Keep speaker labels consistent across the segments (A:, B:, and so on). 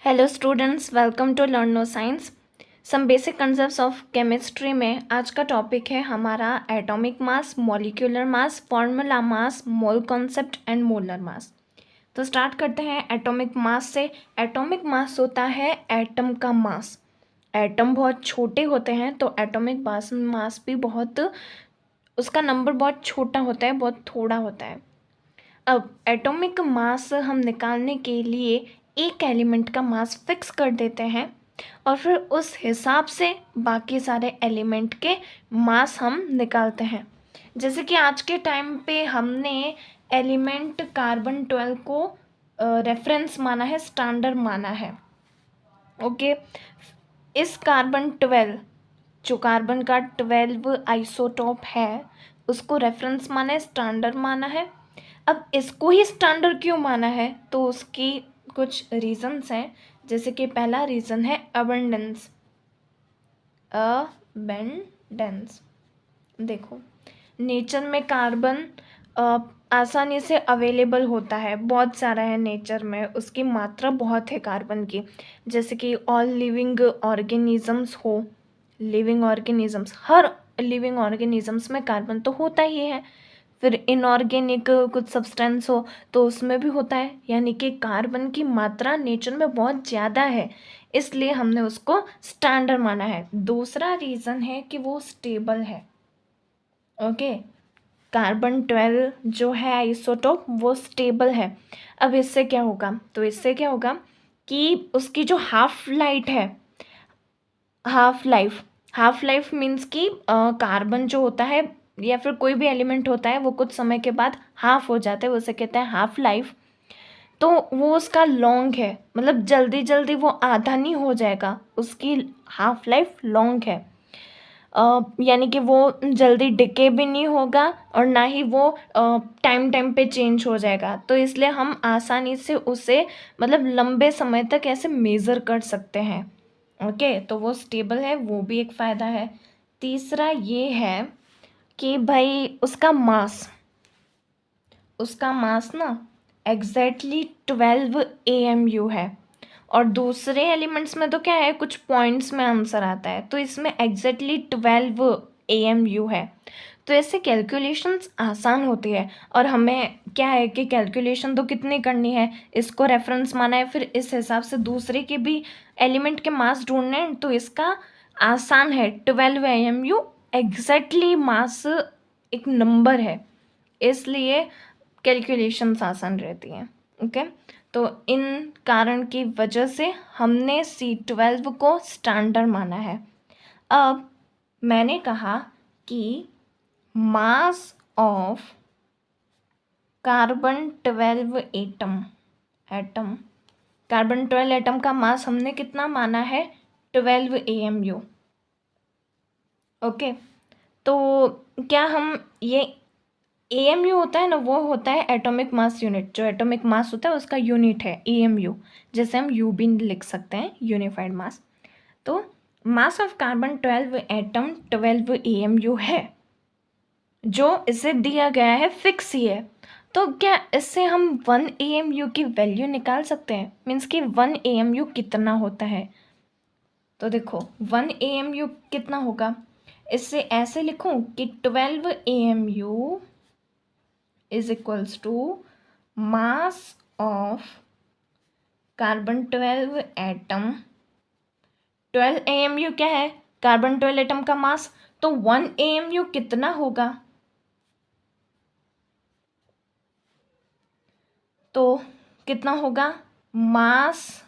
A: Hello students, welcome to learn no science. Some basic concepts of chemistry में आज का topic है हमारा atomic mass, molecular mass, formula mass, mole concept and molar mass. तो start करते हैं atomic mass से। एटॉमिक मास होता है एटम का मास। एटम बहुत छोटे होते हैं तो एटॉमिक मास भी बहुत, उसका नंबर बहुत छोटा होता है, बहुत थोड़ा होता है। अब एटॉमिक मास हम निकालने के लिए एक एलिमेंट का मास फिक्स कर देते हैं और फिर उस हिसाब से बाकी सारे एलिमेंट के मास हम निकालते हैं। जैसे कि आज के टाइम पे हमने एलिमेंट कार्बन 12 को रेफरेंस माना है, स्टैंडर्ड माना है। ओके, इस कार्बन 12, जो कार्बन का 12 आइसोटोप है, उसको रेफरेंस माना है, स्टैंडर्ड माना है। अब इसको ही स्टैंडर्ड क्यों माना है, तो उसकी कुछ रीजंस हैं। जैसे कि पहला रीज़न है अबंडेंस। अबंडेंस, देखो नेचर में कार्बन आसानी से अवेलेबल होता है, बहुत सारा है नेचर में, उसकी मात्रा बहुत है कार्बन की। जैसे कि ऑल लिविंग ऑर्गेनिजम्स हो, लिविंग ऑर्गेनिजम्स, हर लिविंग ऑर्गेनिजम्स में कार्बन तो होता ही है। फिर इनऑर्गेनिक कुछ सब्सटेंस हो तो उसमें भी होता है, यानी कि कार्बन की मात्रा नेचर में बहुत ज़्यादा है, इसलिए हमने उसको स्टैंडर्ड माना है। दूसरा रीज़न है कि वो स्टेबल है। ओके, कार्बन 12 जो है आइसोटोप, वो स्टेबल है। अब इससे क्या होगा, तो इससे क्या होगा कि उसकी जो हाफ लाइफ है, हाफ लाइफ मीन्स कि कार्बन जो होता है या फिर कोई भी एलिमेंट होता है, वो कुछ समय के बाद हाफ हो जाता है, उसे कहते हैं हाफ लाइफ। तो वो उसका लॉन्ग है, मतलब जल्दी जल्दी वो आधा नहीं हो जाएगा, उसकी हाफ लाइफ लॉन्ग है। यानी कि वो जल्दी डिके भी नहीं होगा और ना ही वो टाइम टाइम पे चेंज हो जाएगा। तो इसलिए हम आसानी से उसे मतलब लंबे समय तक ऐसे मेज़र कर सकते हैं। ओके, तो वो स्टेबल है, वो भी एक फ़ायदा है। तीसरा ये है कि भाई उसका मास ना एग्जैक्टली 12 AMU है। और दूसरे एलिमेंट्स में तो क्या है, कुछ पॉइंट्स में आंसर आता है, तो इसमें एग्जैक्टली 12 AMU है। तो ऐसे कैलकुलेशंस आसान होती है। और हमें क्या है कि कैलकुलेशन तो कितनी करनी है, इसको रेफरेंस माना है, फिर इस हिसाब से दूसरे के भी एलिमेंट के मास ढूंढने हैं, तो इसका आसान है। 12 AMU एग्जैक्टली मास एक नंबर है, इसलिए कैलकुलेशंस आसान रहती हैं। ओके, तो इन कारण की वजह से हमने C12 को स्टैंडर्ड माना है। अब मैंने कहा कि mass of carbon 12 atom carbon 12 atom का मास हमने कितना माना है, 12 AMU। ओके, तो क्या हम ये AMU होता है ना, वो होता है एटॉमिक मास यूनिट। जो एटॉमिक मास होता है उसका यूनिट है AMU, जैसे हम U भी लिख सकते हैं, यूनिफाइड मास। तो मास ऑफ कार्बन 12 एटम 12 AMU है, जो इसे दिया गया है, फिक्स ही है। तो क्या इससे हम 1 AMU की वैल्यू निकाल सकते हैं, मीन्स कि 1 AMU कितना होता है। तो देखो 1 AMU कितना होगा, इससे ऐसे लिखूं कि 12 AMU is equals to mass of carbon 12 atom. 12 AMU क्या है, कार्बन 12 एटम का मास, तो 1 AMU कितना होगा, तो कितना होगा, मास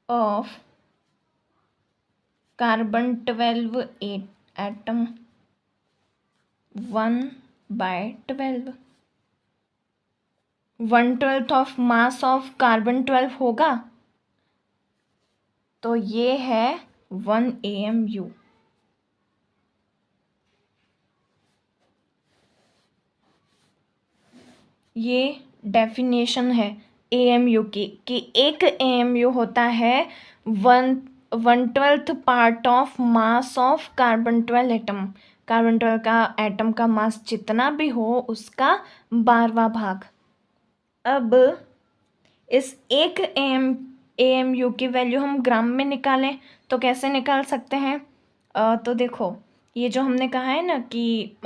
A: of carbon 12 atom 1/12, 1/12 of mass of carbon 12 होगा, तो ये है 1 AMU। ये डेफिनेशन है AMU की, कि एक AMU होता है 1/12 part of mass of carbon 12 atom. Carbon 12 का एटम का मास जितना भी हो उसका 12वां भाग। अब इस एक AMU की वैल्यू हम ग्राम में निकालें तो कैसे निकाल सकते हैं? तो देखो, ये जो हमने कहा है ना कि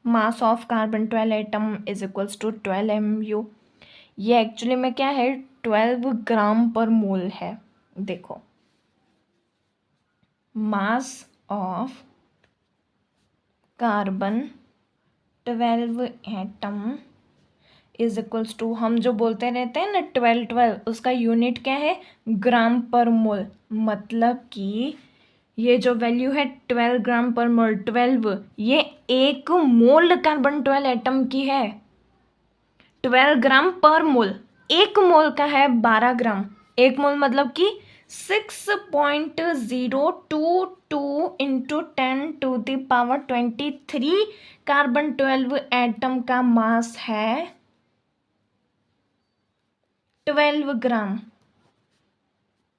A: mass of carbon 12 atom is equals to 12 MU, ये एक्चुअली में क्या है, 12 ग्राम पर मोल है। देखो, mass of carbon 12 atom is equals to, हम जो बोलते रहते हैं ना 12, उसका यूनिट क्या है, ग्राम पर मोल। मतलब कि ये जो वैल्यू है 12 ग्राम पर मोल, 12 ये एक मोल कार्बन 12 एटम की है। 12 ग्राम पर मोल, एक मोल का है 12 ग्राम। एक मोल मतलब कि 6.022 इंटू 10⁻23 कार्बन 12 एटम का मास है 12 ग्राम।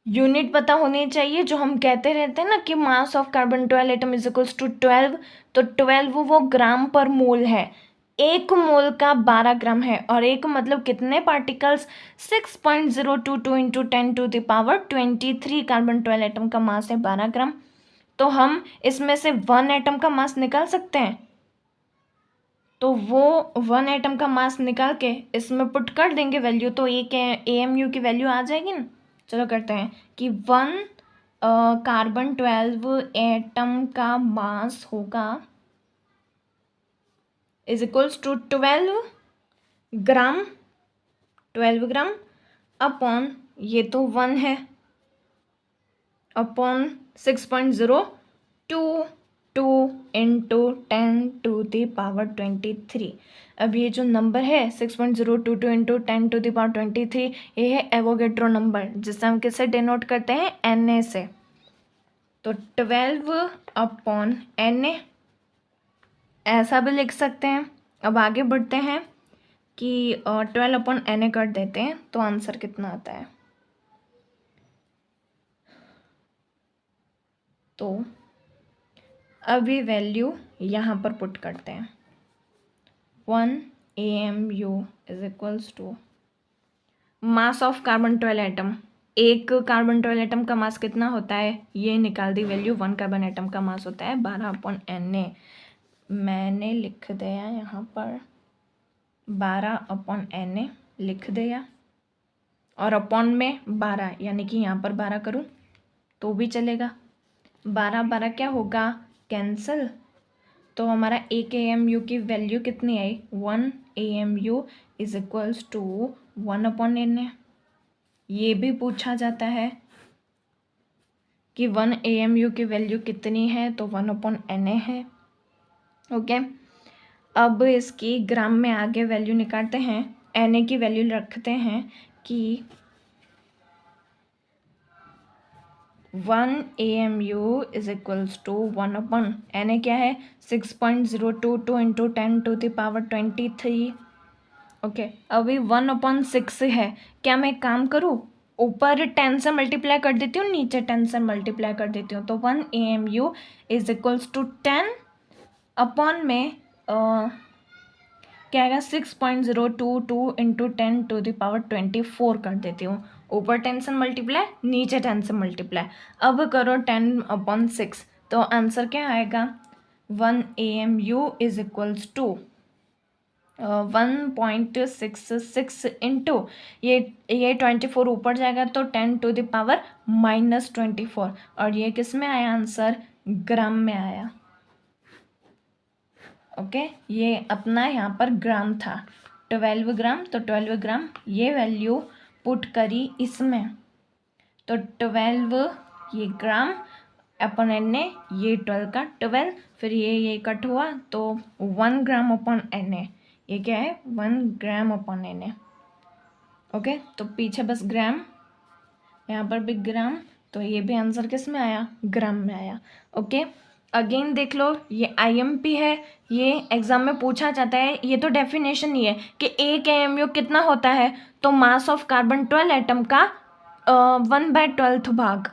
A: यूनिट पता होनी चाहिए, जो हम कहते रहते हैं ना कि mass of carbon 12 atom is equals to 12, तो 12 वो ग्राम पर मोल है। एक मोल का 12 ग्राम है, और एक मतलब कितने पार्टिकल्स, 6.022 इंटू 10⁻23 कार्बन 12 एटम का मास है 12 ग्राम। तो हम इसमें से 1 एटम का मास निकाल सकते हैं, तो वो 1 एटम का मास निकाल के इसमें पुट कर देंगे वैल्यू, तो एक AMU की वैल्यू आ जाएगी ना। चलो करते हैं कि 1 कार्बन 12 एटम का मास होगा is equals to 12 gram, 12 gram upon, ये तो 1 है, अपॉन 6.022 इंटू 10⁻23। अब ये जो नंबर है 6.022 इंटू 10⁻23, ये है एवोगेड्रो नंबर, जिसे हम किससे डिनोट करते हैं, Na से। तो 12 अपॉन Na ऐसा भी लिख सकते हैं। अब आगे बढ़ते हैं कि 12 अपॉन Na कर देते हैं, तो आंसर कितना आता है। तो अभी वैल्यू यहाँ पर पुट करते हैं, 1 AMU is equals to mass of carbon 12 atom. एक कार्बन 12 एटम का मास कितना होता है, ये निकाल दी वैल्यू। 1 कार्बन एटम का मास होता है 12 अपॉन Na। मैंने लिख दिया यहाँ पर 12 अपॉन Na लिख दिया, और अपॉन में 12, यानी कि यहाँ पर 12 करूँ तो भी चलेगा। 12 12 क्या होगा, कैंसिल। तो हमारा एक AMU की वैल्यू कितनी आई, 1 AMU is equals to 1 upon Na। ये भी पूछा जाता है कि 1 AMU की वैल्यू कितनी है, तो 1 अपॉन Na है। ओके, अब इसकी ग्राम में आगे वैल्यू निकालते हैं। Na की वैल्यू रखते हैं कि 1 AMU is equals to 1 upon Na क्या है, 6.022 इंटू 10⁻23। ओके, अभी 1 अपॉन 6 है। क्या मैं काम करूँ, ऊपर 10 से मल्टीप्लाई कर देती हूँ, नीचे 10 से मल्टीप्लाई कर देती हूँ, तो 1 AMU is equals to 10 upon में क्या आएगा, 6.022 इंटू 10⁻24 कर देती हूँ। ऊपर 10 से मल्टीप्लाई, नीचे 10 से मल्टीप्लाई। अब करो 10 अपॉन 6, तो आंसर क्या आएगा, 1 AMU is equals to 1.66 into ये 24 ऊपर जाएगा तो 10⁻⁻24, और ये किस में आया आंसर, ग्राम में आया। ओके, ये अपना यहाँ पर ग्राम था, 12 ग्राम, तो 12 ग्राम ये वैल्यू पुट करी इसमें, तो 12 ये ग्राम अपन Na, ये 12 का 12, फिर ये कट हुआ तो 1 ग्राम अपॉन Na, ये क्या है, 1 ग्राम अपॉन Na। ओके, तो पीछे बस ग्राम, यहाँ पर भी ग्राम, तो ये भी आंसर किस में आया, ग्राम में आया। ओके, अगेन देख लो, ये IMP है, ये एग्जाम में पूछा जाता है। ये तो डेफिनेशन ही है कि एक AMU कितना होता है, तो मास ऑफ कार्बन 12 एटम का 1/12 भाग।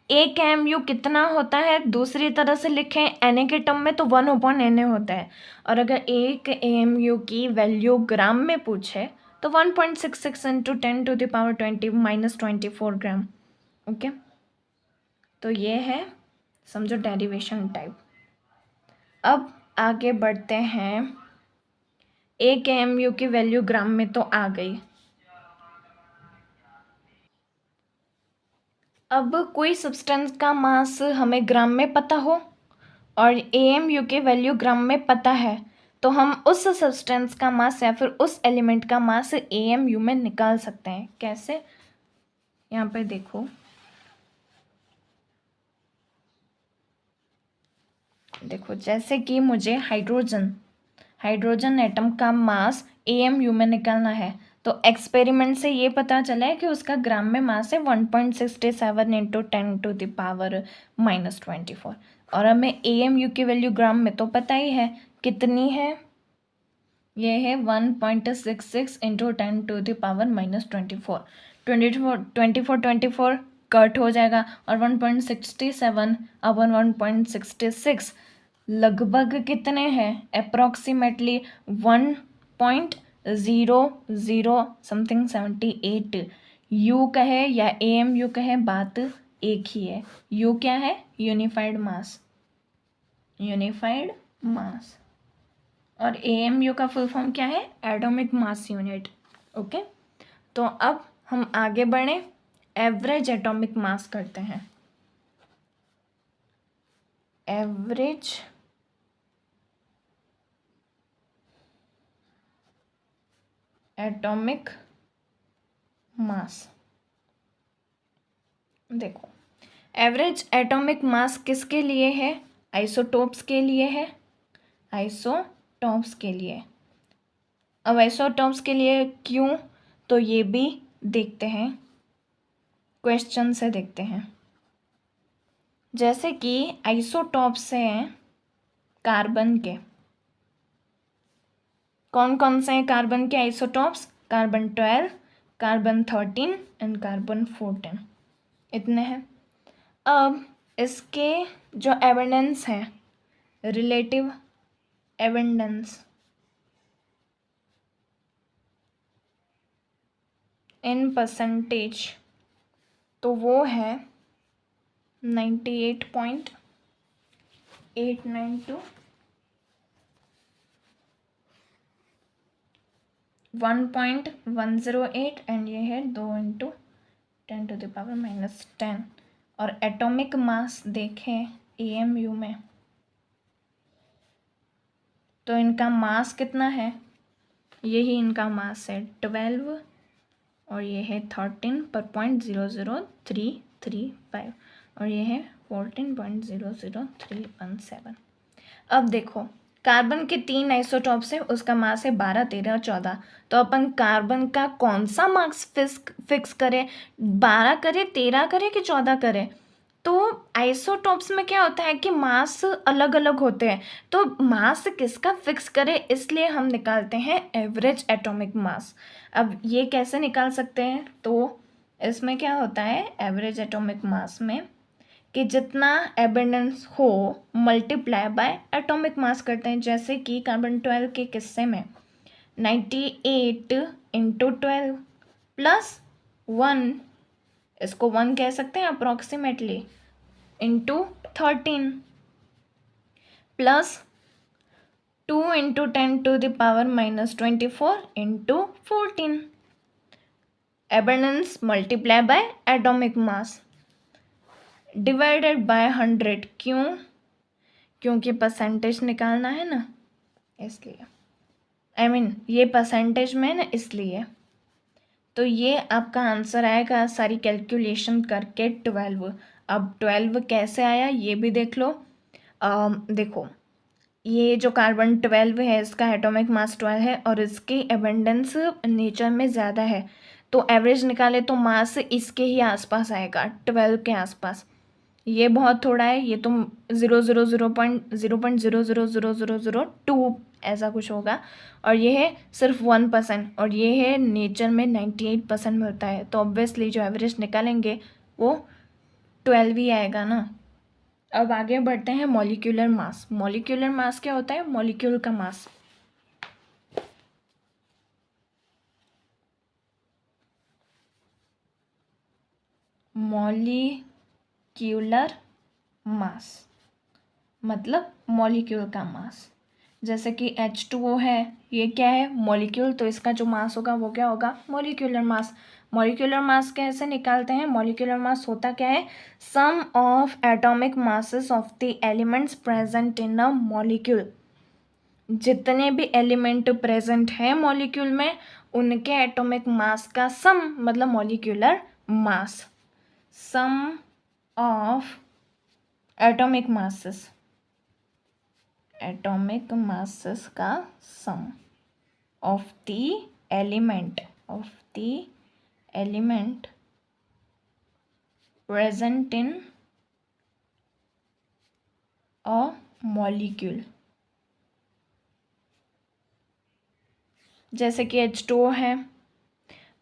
A: एक AMU कितना होता है, दूसरी तरह से लिखें Na के टर्म में, तो 1 अपॉन Na होता है। और अगर एक AMU की वैल्यू ग्राम में पूछे तो 1.66 इंटू 10⁻20 -24 ग्राम। ओके, तो ये है समझो डेरिवेशन टाइप। अब आगे बढ़ते हैं। 1 AMU की वैल्यू ग्राम में तो आ गई। अब कोई सब्सटेंस का मास हमें ग्राम में पता हो और AMU की वैल्यू ग्राम में पता है, तो हम उस सब्सटेंस का मास या फिर उस एलिमेंट का मास AMU में निकाल सकते हैं। कैसे? यहाँ पे देखो जैसे कि मुझे हाइड्रोजन एटम का मास AMU में निकालना है, तो एक्सपेरिमेंट से ये पता चला है कि उसका ग्राम में मास है 1.67 इंटू 10⁻24 और हमें AMU की वैल्यू ग्राम में तो पता ही है कितनी है, ये है 1.66 इंटू 10⁻24। 24 कट हो जाएगा और 1.67 अपन 1.66 लगभग कितने हैं, अप्रॉक्सीमेटली 1.00 समथिंग 78 यू कहे या AMU कहे, बात एक ही है। यू क्या है? यूनिफाइड मास और AMU का फुल फॉर्म क्या है? Atomic mass unit. ओके, तो अब हम आगे बढ़े, एवरेज एटॉमिक मास करते हैं। Average atomic mass. देखो एवरेज एटॉमिक मास किसके लिए है? आइसोटोप्स के लिए है। आइसोटॉप्स के लिए। अब आइसोटॉप्स के लिए क्यों, तो ये भी देखते हैं, क्वेश्चन से देखते हैं। जैसे कि आइसोटॉप्स हैं कार्बन के, कौन कौन से हैं कार्बन के isotopes? Carbon 12, carbon 13 and carbon 14, इतने हैं। अब इसके जो एविडेंस है, रिलेटिव एविडेंस इन परसेंटेज, तो वो है 98.892 1.108 एंड ये है 2 इंटू 10⁻−10। और एटॉमिक मास देखें AMU में, तो इनका मास कितना है? यही इनका मास है 12 और ये है 13 पर 0.00335 और ये है 14.00317। अब देखो कार्बन के 3 आइसोटॉप्स है, उसका मास है 12, 13 और 14। तो अपन कार्बन का कौन सा मास फिक्स करें? 12 करें, 13 करें कि 14 करें? तो आइसोटॉप्स में क्या होता है कि मास अलग अलग होते हैं, तो मास किसका फिक्स करें, इसलिए हम निकालते हैं एवरेज एटॉमिक मास। अब ये कैसे निकाल सकते हैं? तो इसमें क्या होता है एवरेज एटॉमिक मास में कि जितना एबंडेंस हो मल्टीप्लाई बाय एटॉमिक मास करते हैं। जैसे कि कार्बन 12 के किस्से में 98 इंटू 12 प्लस 1, इसको 1 कह सकते हैं approximately, into 13 plus 2 into 10⁻⁻24 into 14, abundance multiply by atomic mass divided by 100। क्यों? क्योंकि परसेंटेज निकालना है ना, इसलिए ये परसेंटेज में ना, इसलिए। तो ये आपका आंसर आएगा सारी कैलकुलेशन करके 12। अब 12 कैसे आया ये भी देख लो। देखो ये जो कार्बन 12 है इसका एटॉमिक मास 12 है और इसकी एबंडेंस नेचर में ज़्यादा है, तो एवरेज निकाले तो मास इसके ही आसपास आएगा, 12 के आसपास। ये बहुत थोड़ा है, ये तो 0.0000002 ऐसा कुछ होगा, और ये है सिर्फ 1% और ये है नेचर में 98% में होता है, तो ऑब्वियसली जो एवरेज निकालेंगे वो 12 ही आएगा ना। अब आगे बढ़ते हैं मॉलिक्यूलर मास। मॉलिक्यूलर मास क्या होता है? मॉलिक्यूल का मास। मॉलिक्यूलर मास मतलब मॉलिक्यूल का मास। जैसे कि H2O है, ये क्या है, मॉलिक्यूल, तो इसका जो मास होगा वो क्या होगा, मॉलिक्यूलर मास। मॉलिक्यूलर मास कैसे निकालते हैं, मॉलिक्यूलर मास होता क्या है, sum of atomic masses of the elements present in a molecule. जितने भी एलिमेंट प्रेजेंट हैं मॉलिक्यूल में उनके एटॉमिक मास का सम मतलब molecular mass. Sum of atomic masses, atomic masses का sum of the element present in a molecule. जैसे कि H2O है,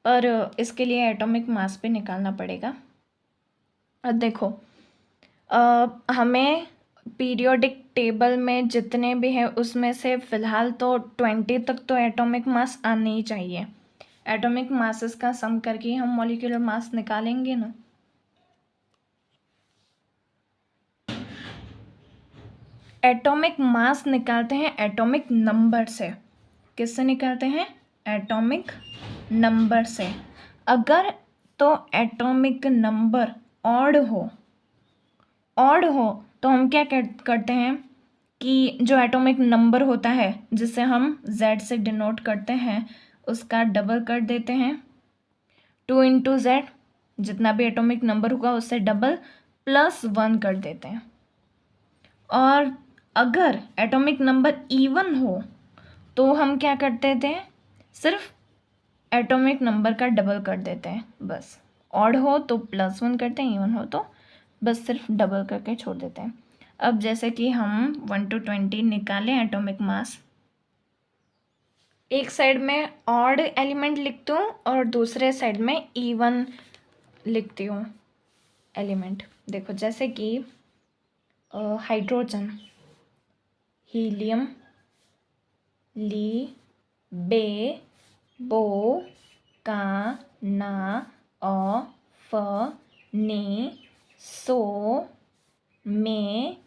A: पर इसके लिए एटॉमिक मास भी निकालना पड़ेगा। अब देखो, हमें पीरियोडिक टेबल में जितने भी हैं उसमें से फ़िलहाल तो 20 तक तो एटॉमिक मास आने ही चाहिए। एटॉमिक मासेस का सम करके हम मॉलिक्यूलर मास निकालेंगे ना। एटॉमिक मास निकालते हैं एटॉमिक नंबर से। किससे निकालते हैं, एटॉमिक नंबर से। अगर तो एटॉमिक नंबर ऑड हो तो हम क्या करते हैं कि जो एटॉमिक नंबर होता है जिसे हम Z से डिनोट करते हैं उसका डबल कर देते हैं। 2 × Z, जितना भी एटॉमिक नंबर होगा उससे डबल +1 कर देते हैं। और अगर एटॉमिक नंबर इवन हो तो हम क्या करते थे, सिर्फ एटॉमिक नंबर का डबल कर देते हैं बस। ऑड हो तो +1 करते हैं, इवन हो तो बस सिर्फ डबल करके छोड़ देते हैं। अब जैसे कि हम 1 to 20 निकालें एटॉमिक मास, एक साइड में ऑड एलिमेंट लिखती हूँ और दूसरे साइड में इवन लिखती हूँ एलिमेंट। देखो जैसे कि हाइड्रोजन, हीलियम, ली, बे, बो, का, ना, अ, फ, ने, सो, में,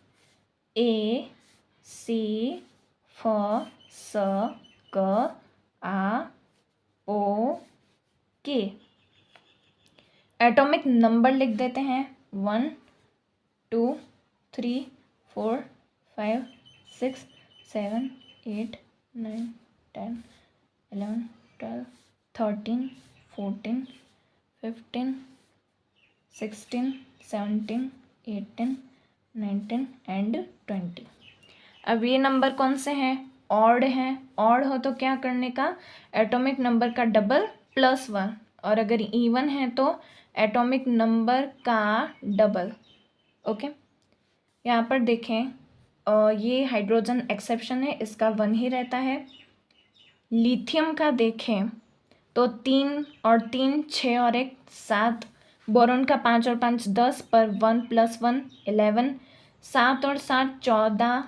A: ए, सी, फ, स, क, आ, ओ, के। एटॉमिक नंबर लिख देते हैं 1 2 3 4 5 6 7 8 9 10 11 12 13 14 15 16 17 18 19 एंड 20। अब ये नंबर कौन से हैं, ऑड हैं। ऑड हो तो क्या करने का, एटॉमिक नंबर का डबल +1, और अगर इवन है तो एटॉमिक नंबर का डबल। ओके, यहाँ पर देखें, ये हाइड्रोजन एक्सेप्शन है, इसका 1 ही रहता है। लिथियम का देखें तो 3 और 3 6 और 1 7, बोरॉन का 5 और 5 10, पर 1 + 1 11, 7 और 7 14,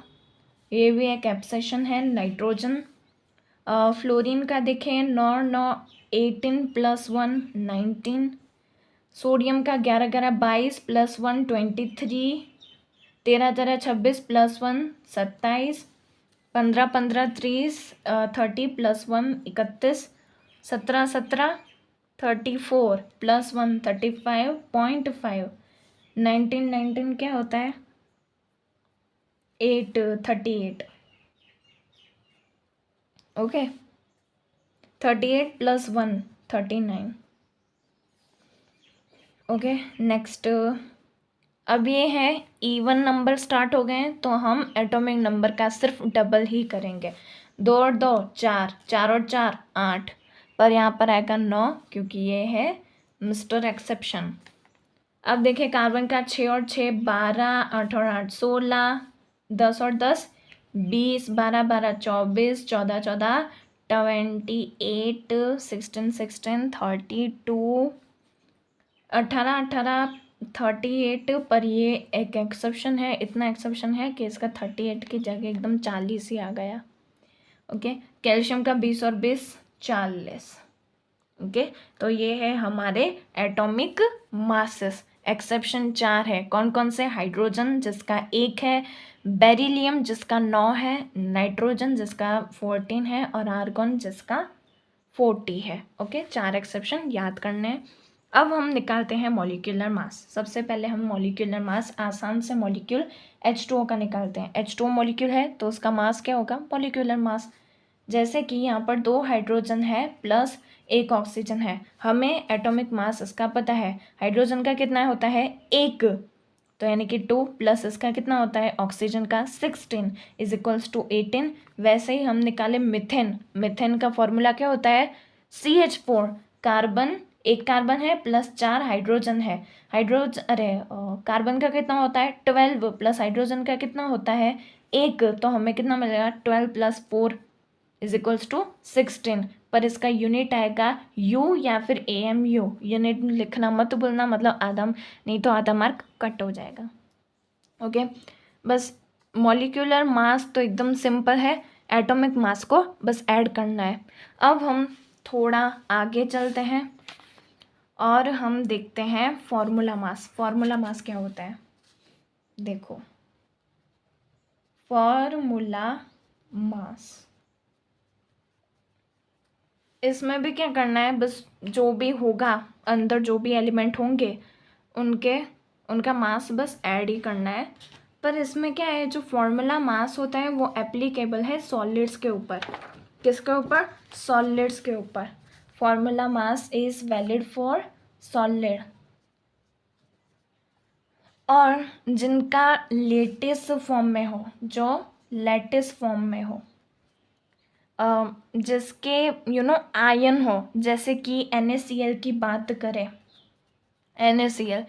A: ये भी एक एक्सेप्शन है नाइट्रोजन। फ्लोरीन का देखें 9 9 18 + 1 19, सोडियम का 11 11 22 + 1 23, 13 13 26 + 1 27, 15 15 30 30 + 1 31, 17 17 34 + 1 35.5, 19 19 क्या होता है 8 38। ओके, 38 + 1 39। ओके, नेक्स्ट, अब ये है इवन नंबर स्टार्ट हो गए हैं तो हम एटॉमिक नंबर का सिर्फ डबल ही करेंगे। 2 और 2 4, 4 और 4 8, पर यहाँ पर आएगा 9 क्योंकि ये है मिस्टर एक्सेप्शन। अब देखिए कार्बन का 6 और 6 12, 8 और 8 16, 10 और 10 20, 12 12 24, 14 14 28, 16 16 32, 18 18 38, पर ये एक एक्सेप्शन है, इतना एक्सेप्शन है कि इसका 38 की जगह एकदम 40 ही आ गया। ओके, कैल्शियम का 20 और 20 40। ओके, तो ये है हमारे एटॉमिक मासेस। एक्सेप्शन 4 है। कौन कौन से? हाइड्रोजन जिसका 1 है, बेरिलियम जिसका 9 है, नाइट्रोजन जिसका 14 है और आर्गन जिसका 40 है। ओके, 4 एक्सेप्शन याद करने हैं। अब हम निकालते हैं मॉलिक्यूलर मास। सबसे पहले हम मॉलिक्यूलर मास आसान से मॉलिक्यूल H2O का निकालते हैं। H2O मॉलिक्यूल है तो उसका मास क्या होगा? Molecular mass. जैसे कि यहाँ पर 2 हाइड्रोजन है प्लस 1 ऑक्सीजन है, हमें एटॉमिक मास इसका पता है। हाइड्रोजन का कितना होता है? 1, तो यानी कि 2 प्लस इसका कितना होता है? ऑक्सीजन का 16 इज इक्वल्स टू 18। वैसे ही हम निकाले मिथेन। मिथेन का फॉर्मूला क्या होता है? CH4, कार्बन, एक कार्बन है प्लस 4 हाइड्रोजन है। कार्बन का कितना होता है? 12 प्लस हाइड्रोजन का कितना होता है? 1, तो हमें कितना मिलेगा? 12 प्लस 4 इज इक्वल्स टू 16। पर इसका यूनिट आएगा यू या फिर AMU। यूनिट लिखना मत भूलना, मतलब आधा, नहीं तो आधा मार्क कट हो जाएगा। ओके, बस मॉलिक्यूलर मास तो एकदम सिंपल है, एटॉमिक मास को बस ऐड करना है। अब हम थोड़ा आगे चलते हैं और हम देखते हैं फॉर्मूला मास। फॉर्मूला मास क्या होता है? देखो, फॉर्मूला मास, इसमें भी क्या करना है? बस जो भी होगा अंदर, जो भी एलिमेंट होंगे उनका मास बस ऐड ही करना है। पर इसमें क्या है, जो फॉर्मूला मास होता है वो एप्लीकेबल है सॉलिड्स के ऊपर। किसके ऊपर? सॉलिड्स के ऊपर। Formula mass is valid for solid, और जिनका लेटिस फॉर्म में हो, जो लेटिस फॉर्म में हो, जिसके आयन हो, जैसे कि NaCl की बात करें। NaCl,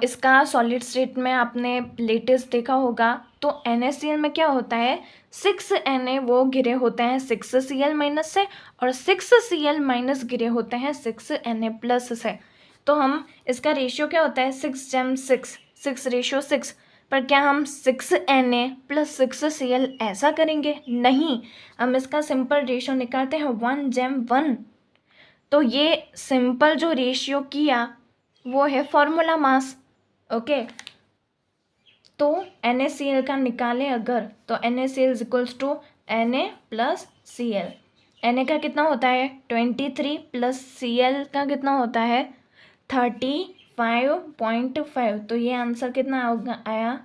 A: इसका सॉलिड स्टेट में आपने लेटेस्ट देखा होगा। तो NaCl में क्या होता है? 6Na वो घिरे होते हैं 6Cl माइनस से, और 6Cl माइनस घिरे होते हैं 6Na प्लस से। तो हम इसका रेशियो क्या होता है? 6:6, 6:6। पर क्या हम 6Na प्लस 6Cl ऐसा करेंगे? नहीं, हम इसका सिंपल रेशियो निकालते हैं 1:1। तो ये सिंपल जो रेशियो किया वो है फॉर्मूला मास। ओके, तो NaCl का निकालें अगर, तो NaCl is equals to Na plus Cl। Na का कितना होता है? 23 प्लस Cl का कितना होता है? 35.5। तो ये आंसर कितना आया?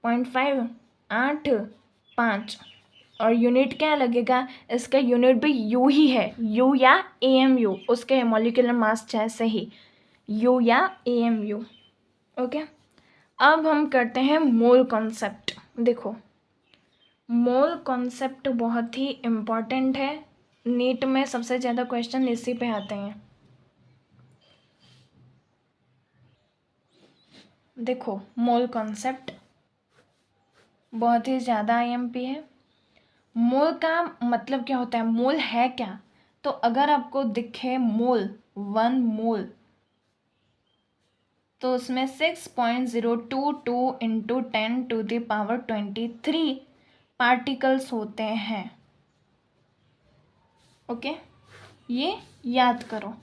A: 0.5, 8.5। और यूनिट क्या लगेगा? इसका यूनिट भी यू ही है, यू या AMU, उसके मॉलिक्यूलर मास जैसे ही, यू या AMU। ओके, अब हम करते हैं मोल कॉन्सेप्ट। देखो, मोल कॉन्सेप्ट बहुत ही इम्पॉर्टेंट है, नीट में सबसे ज़्यादा क्वेश्चन इसी पे आते हैं। देखो, मोल कॉन्सेप्ट बहुत ही ज़्यादा IMP है। मोल का मतलब क्या होता है? मोल है क्या? तो अगर आपको दिखे मोल, 1 मोल, तो उसमें 6.022 इंटू 10⁻23 पार्टिकल्स होते हैं। ओके, ये याद करो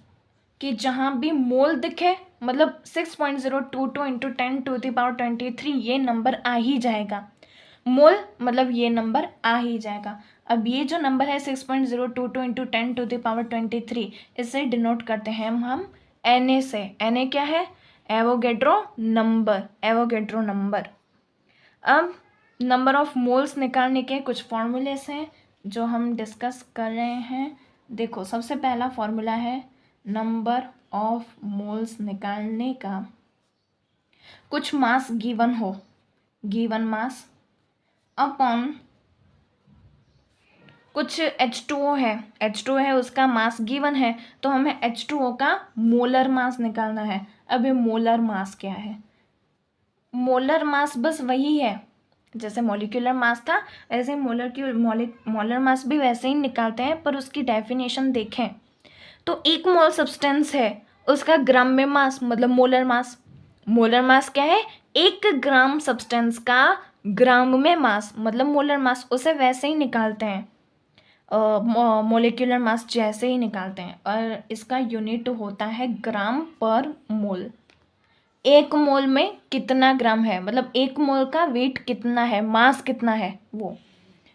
A: कि जहाँ भी मोल दिखे, मतलब 6.022 इंटू 10⁻23 ये नंबर आ ही जाएगा। मोल मतलब ये नंबर आ ही जाएगा। अब ये जो नंबर है 6.022 इंटू 10⁻23, इसे डिनोट करते हैं हम Na से। Na क्या है? Avogadro number, Avogadro number. अब नंबर ऑफ मोल्स निकालने के कुछ फॉर्मूलेस हैं जो हम डिस्कस कर रहे हैं। देखो, सबसे पहला फॉर्मूला है नंबर ऑफ मोल्स निकालने का। कुछ मास गिवन हो, गिवन मास अपॉन कुछ H2O है, H2O है, उसका मास गिवन है, तो हमें H2O का मोलर मास निकालना है। अब ये मोलर मास क्या है? मोलर मास बस वही है, जैसे मॉलिक्यूलर मास था ऐसे मोलर मास भी वैसे ही निकालते हैं, पर उसकी डेफिनेशन देखें तो 1 मोल सब्सटेंस है, उसका ग्राम में मास, मतलब मोलर मास। मोलर मास क्या है? 1 ग्राम सब्सटेंस का ग्राम में मास, मतलब मोलर मास, उसे वैसे ही निकालते हैं, मोलिकुलर मास जैसे ही निकालते हैं, और इसका यूनिट होता है ग्राम पर मोल। एक मोल में कितना ग्राम है, मतलब एक मोल का वेट कितना है, मास कितना है वो।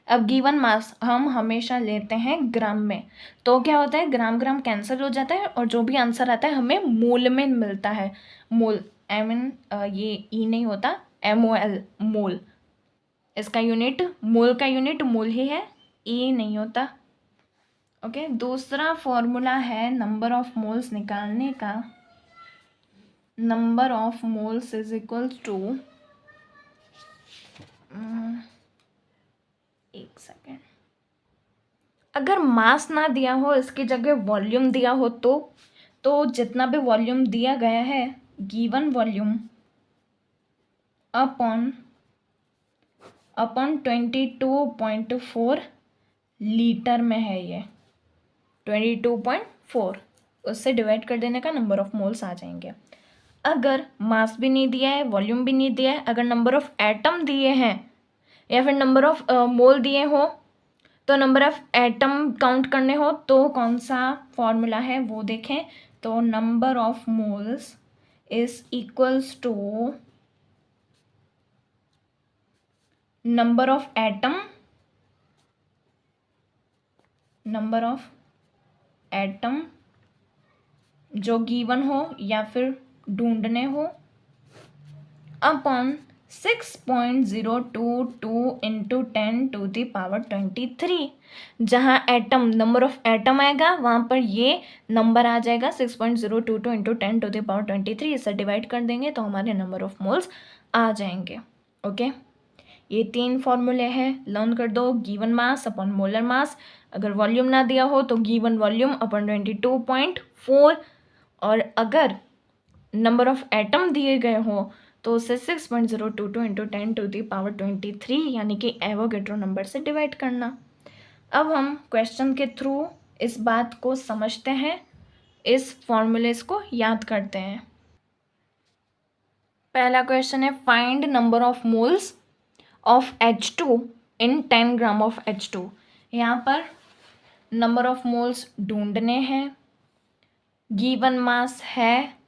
A: अब गिवन मास हम हमेशा लेते हैं ग्राम में, तो क्या होता है ग्राम ग्राम कैंसिल हो जाता है और जो भी आंसर आता है हमें मोल में मिलता है। मोल ये ई नहीं होता, MOL मोल, इसका यूनिट मोल का यूनिट मोल ही है, ई नहीं होता। ओके, दूसरा फॉर्मूला है नंबर ऑफ मोल्स निकालने का। Number of moles is equals to, एक सेकेंड, अगर मास ना दिया हो, इसकी जगह वॉल्यूम दिया हो तो जितना भी वॉल्यूम दिया गया है, गिवन वॉल्यूम अपॉन 22.4 लीटर में है, ये 22.4, उससे डिवाइड कर देने का नंबर ऑफ मोल्स आ जाएंगे। अगर मास भी नहीं दिया है, वॉल्यूम भी नहीं दिया है, अगर नंबर ऑफ एटम दिए हैं या फिर नंबर ऑफ मोल दिए हो, तो नंबर ऑफ एटम काउंट करने हो तो कौन सा फॉर्मूला है वो देखें। तो number of moles is equals to number of atom जो गिवन हो या फिर ढूंढने हो, अपॉन 6.022 इंटू 10⁻23। जहाँ एटम नंबर ऑफ एटम आएगा वहाँ पर ये नंबर आ जाएगा 6.022 इंटू 10⁻23। इसे डिवाइड कर देंगे तो हमारे नंबर ऑफ मोल्स आ जाएंगे। ओके, ये 3 फॉर्मूले हैं, लर्न कर दो। गिवन मास अपॉन मोलर मास, अगर वॉल्यूम ना दिया हो तो गिवन वॉल्यूम अपॉन 22.4, और अगर नंबर ऑफ एटम दिए गए हो तो उसे 6.022 इंटू 10⁻23 यानी कि एवोगैड्रो नंबर से डिवाइड करना। अब हम क्वेश्चन के थ्रू इस बात को समझते हैं, इस फॉर्मूलेस को याद करते हैं। पहला क्वेश्चन है, find number of moles of H2 in 10 gram of H2। यहाँ पर नंबर ऑफ मोल्स ढूंढने हैं, गिवन मास है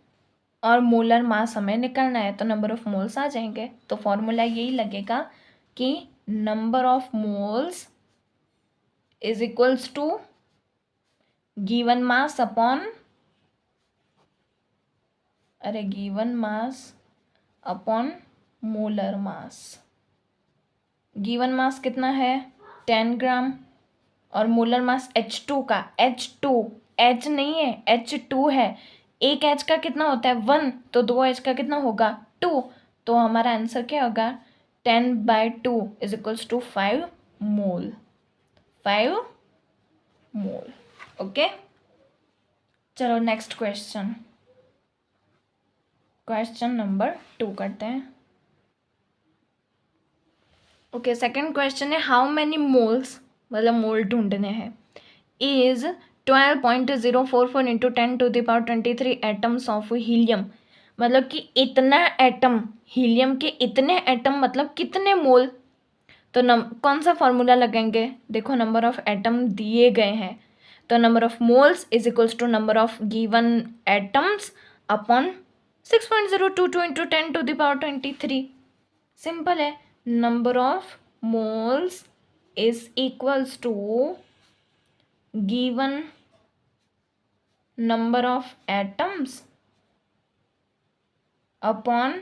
A: और मोलर मास हमें निकालना है, तो नंबर ऑफ मोल्स आ जाएंगे। तो फॉर्मूला यही लगेगा कि number of moles is equals to given mass upon molar mass. Given mass कितना है 10 ग्राम, और मोलर मास H2 का, H नहीं है, H2 है। एक H का कितना होता है 1, तो 2 H का कितना होगा 2, तो हमारा आंसर क्या होगा 10/2 is equals to 5 mole. Okay, चलो नेक्स्ट क्वेश्चन नंबर 2 करते हैं। ओके, सेकंड क्वेश्चन है, हाउ मैनी मोल्स, मतलब मोल ढूंढने हैं, is 12.044 into 10⁻23 atoms of helium. मतलब कि इतना एटम, हीलियम के इतने एटम मतलब कितने मोल। तो कौन सा फॉर्मूला लगेंगे, देखो नंबर ऑफ एटम दिए गए हैं, तो number of moles is equals to number of given atoms upon 6.022 into 10⁻23। Simple है, number of moles is equals to given number of atoms upon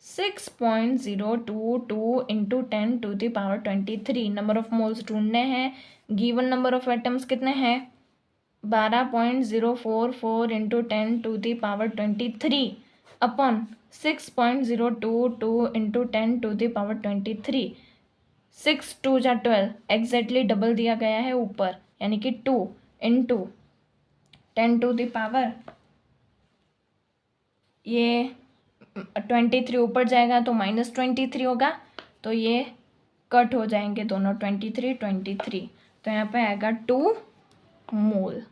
A: 6.022 into 10⁻23। Number of moles ढूंढने हैं, given number of atoms कितने हैं 12.044 into 10⁻23 upon 6.022 into 10⁻23। 6 2 जा 12, exactly double दिया गया है ऊपर, यानी कि 2 इंटू 10⁻, ये 23 ऊपर जाएगा तो -23 होगा, तो ये कट हो जाएंगे दोनों, 23, तो यहाँ पे आएगा 2 मोल,